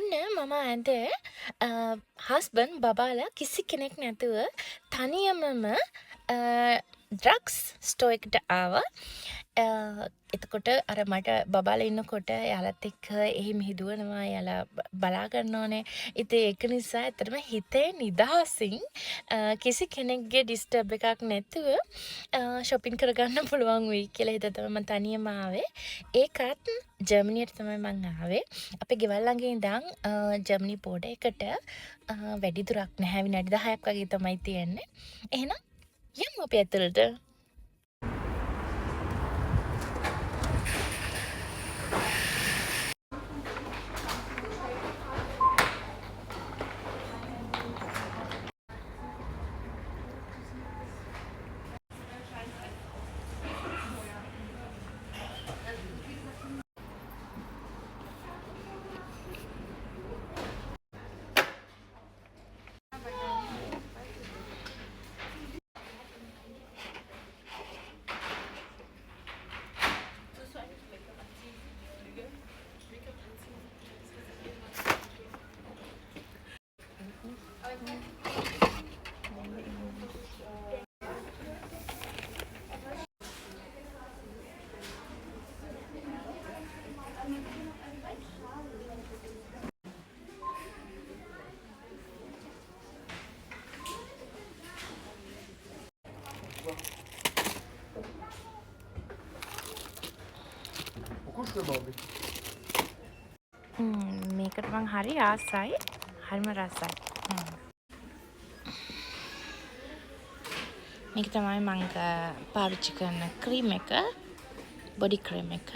මම ඇද හස්බන්ඩ් බබාලා කිසි කෙනෙක් නැතුව තනියමම ඩ්‍රක්ස් ස්ටෝ එකට ආවා. එතකොට අර මට බබාලා ඉන්නකොට එයාලත් එක්ක එහෙම හිදුවනවා එයාලා බලා ගන්න ඕනේ. ඉතින් ඒක නිසා ඇත්තටම හිතේ නිදහසින් කිසි කෙනෙක්ගේ ඩිස්ටර්බ් එකක් නැතුව shopping කරගන්න පුළුවන් වෙයි කියලා හිතලා තමයි මම තනියම ආවේ. ඒකත් ජර්මනියට තමයි මං ආවේ. අපේ ගෙවල් ළඟ ඉඳන් ජර්මනි බෝඩර් එකට වැඩි දුරක් නැහැ, විනාඩි 10ක් වගේ තමයි තියෙන්නේ. එහෙනම් යමු අපි ඇතුළට. මේකට මං හරි ආසයි. හරිම රසයි. මේක තමයි මං පාවිච්චි කරන ක්‍රීම් එක. බොඩි ක්‍රීම් එක.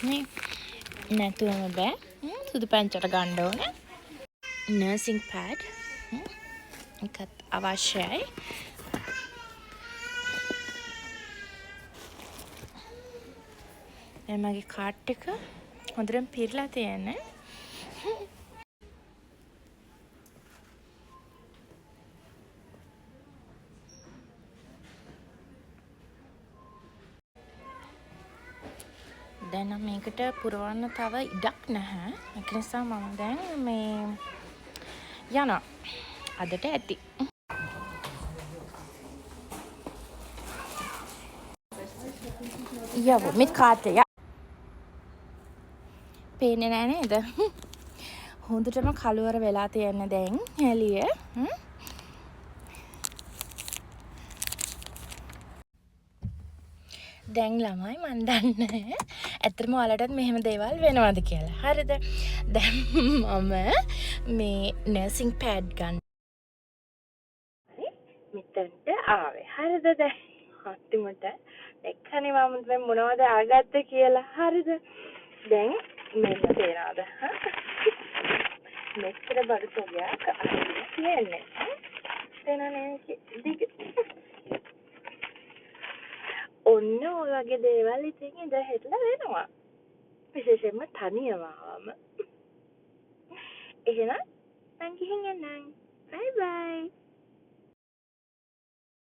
මේ නැතුවම බෑ. සුදු පැංචට ගන්න ඕනේ. නර්සිං පැඩ් එකත් අවශ්‍යයි. මගේ කාට් එක හොඳටම පිරලා තියෙන්නේ. දැන් නම් මේකට පුරවන්න තව ඉඩක් නැහැ. ඒක නිසා මම දැන් මේ යනවා. අදට ඇති. යවෝ mit කාට් එක. පේන්නේ නැහැ නේද? හොඳටම කළුවර වෙලා තියෙන දැන් එළිය. දැන් ළමයි මන් දන්නේ ඇත්තටම ඔයාලටත් මෙහෙම දේවල් වෙනවද කියලා. හරිද? දැන් මම මේ නර්සිං පැඩ් ගන්න මෙතනට ආවේ. හරිද දැන්? අන්තිමට එක්කනේ මම දැන් මොනවද අරගත්තේ කියලා. හරිද? දැන් මෙන්න තේරෙනවද? මෙච්චර බඩු තොගයක් කියන්නේ. තේරෙනවද? ඔන්න ඔය වගේ දේවල් ඉතින් ඉඳ හෙටලා වෙනවා. විශේෂයෙන්ම තනියම ආවම. එහෙනම් මං ගිහින් එන්නම්. බයි බයි.